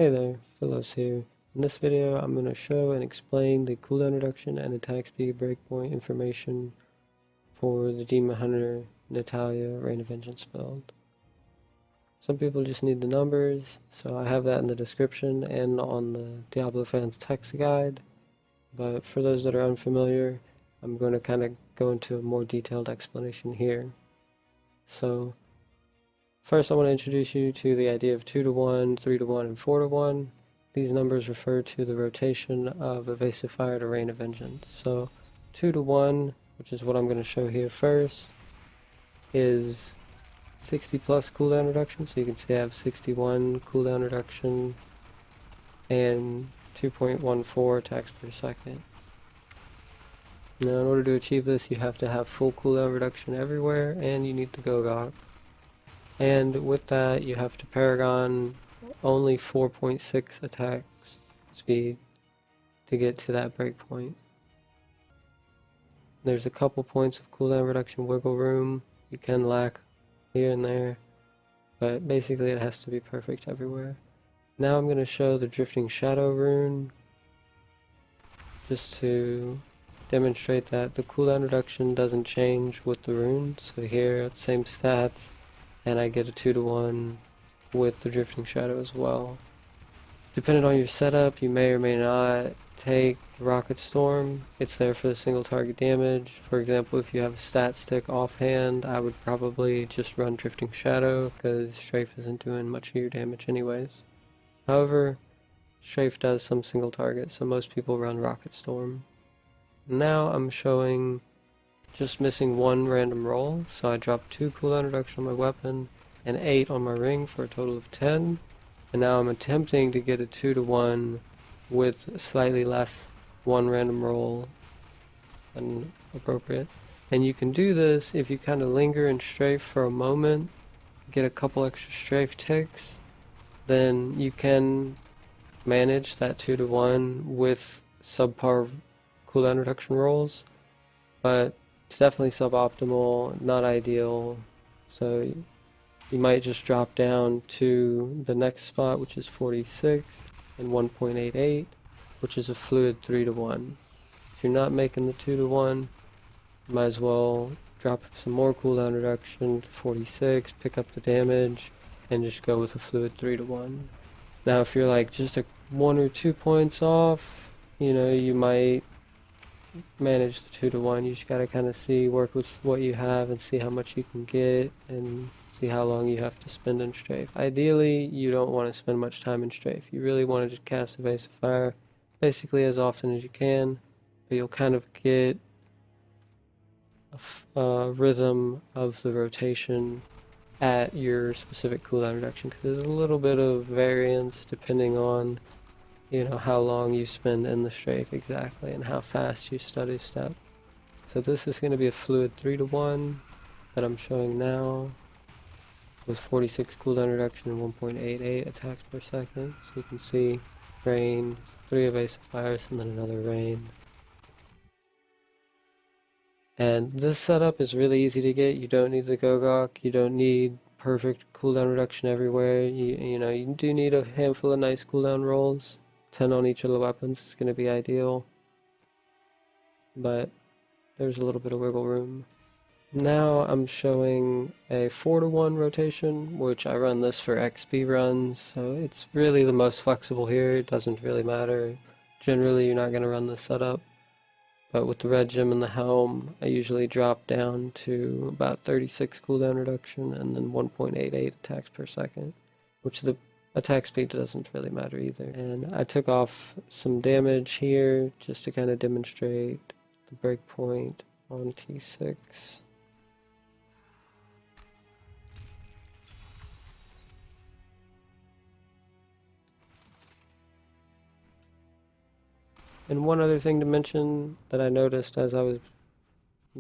Hey there, Philos here. In this video, I'm going to show and explain the cooldown reduction and attack speed breakpoint information for the Demon Hunter Natalya Reign of Vengeance build. Some people just need the numbers, so I have that in the description and on the Diablo fans text guide. But for those that are unfamiliar, I'm going to kind of go into a more detailed explanation here. So, first I want to introduce you to the idea of 2 to 1, 3 to 1, and 4 to 1. These numbers refer to the rotation of Evasive Fire to Reign of Vengeance. So 2 to 1, which is what I'm going to show here first, is 60 plus cooldown reduction. So you can see I have 61 cooldown reduction and 2.14 attacks per second. Now in order to achieve this, you have to have full cooldown reduction everywhere, and you need the gogok. And with that, you have to paragon only 4.6 attack speed to get to that breakpoint. There's a couple points of cooldown reduction wiggle room you can lack here and there, but basically it has to be perfect everywhere. Now I'm going to show the Drifting Shadow rune just to demonstrate that the cooldown reduction doesn't change with the rune. So here, same stats, and I get a 2 to 1 with the Drifting Shadow as well. Depending on your setup, you may or may not take Rocket Storm. It's there for the single target damage. For example, if you have a stat stick offhand, I would probably just run Drifting Shadow because Strafe isn't doing much of your damage anyways. However, Strafe does some single target, so most people run Rocket Storm. Now I'm showing just missing one random roll, so I dropped 2 cooldown reduction on my weapon and 8 on my ring for a total of 10. And now I'm attempting to get a 2 to 1 with slightly less one random roll than appropriate. And you can do this if you kind of linger and strafe for a moment, get a couple extra strafe ticks, then you can manage that 2 to 1 with subpar cooldown reduction rolls. But it's definitely suboptimal, not ideal, so you might just drop down to the next spot, which is 46 and 1.88, which is a fluid 3 to 1. If you're not making the 2 to 1, you might as well drop some more cooldown reduction to 46, pick up the damage, and just go with a fluid 3 to 1. Now if you're like just 1 or 2 points off, you might manage the 2 to 1. You just gotta kind of work with what you have and see how much you can get and see how long you have to spend in strafe. Ideally, you don't want to spend much time in strafe. You really want to just cast Evasive Fire basically as often as you can, but you'll kind of get a rhythm of the rotation at your specific cooldown reduction, because there's a little bit of variance depending on how long you spend in the strafe exactly and how fast you study step. So this is going to be a fluid 3 to 1 that I'm showing now with 46 cooldown reduction and 1.88 attacks per second. So you can see rain, 3 evasive fires, and then another rain. And this setup is really easy to get. You don't need the gogok, you don't need perfect cooldown reduction everywhere. You do need a handful of nice cooldown rolls. 10 on each of the weapons is going to be ideal, but there's a little bit of wiggle room. Now I'm showing a 4 to 1 rotation, which I run this for XP runs, so it's really the most flexible here. It doesn't really matter. Generally you're not going to run this setup, but with the red gem and the helm, I usually drop down to about 36 cooldown reduction and then 1.88 attacks per second, which the attack speed doesn't really matter either. And I took off some damage here just to kind of demonstrate the breakpoint on T6. And one other thing to mention that I noticed as I was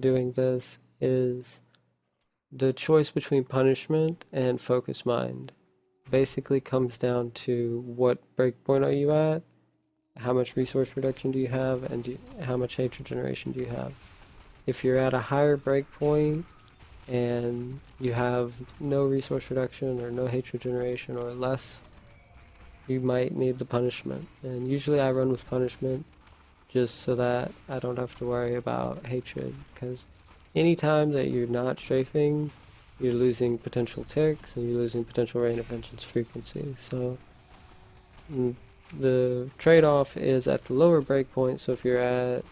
doing this is the choice between punishment and focus mind basically comes down to what breakpoint are you at, how much resource reduction do you have, and how much hatred generation do you have. If you're at a higher breakpoint and you have no resource reduction or no hatred generation or less, you might need the punishment. And usually I run with punishment just so that I don't have to worry about hatred, because anytime that you're not strafing, you're losing potential ticks and you're losing potential rain of vengeance frequency. So the trade-off is at the lower breakpoint. So if you're at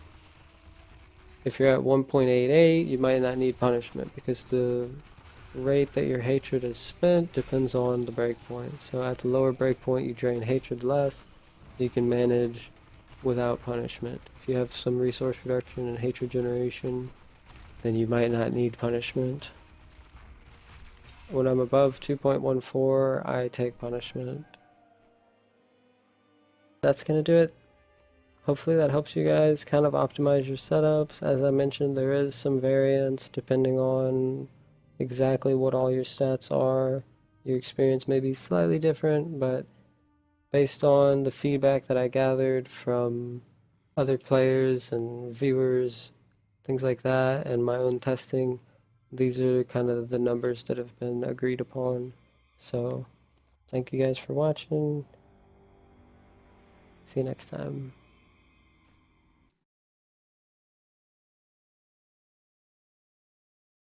1.88, you might not need punishment because the rate that your hatred is spent depends on the breakpoint. So at the lower breakpoint, you drain hatred less, so you can manage without punishment. If you have some resource reduction and hatred generation, then you might not need punishment. When I'm above 2.14, I take punishment. That's gonna do it. Hopefully that helps you guys kind of optimize your setups. As I mentioned, there is some variance depending on exactly what all your stats are. Your experience may be slightly different, but based on the feedback that I gathered from other players and viewers, things like that, and my own testing, these are kind of the numbers that have been agreed upon. So thank you guys for watching. See you next time.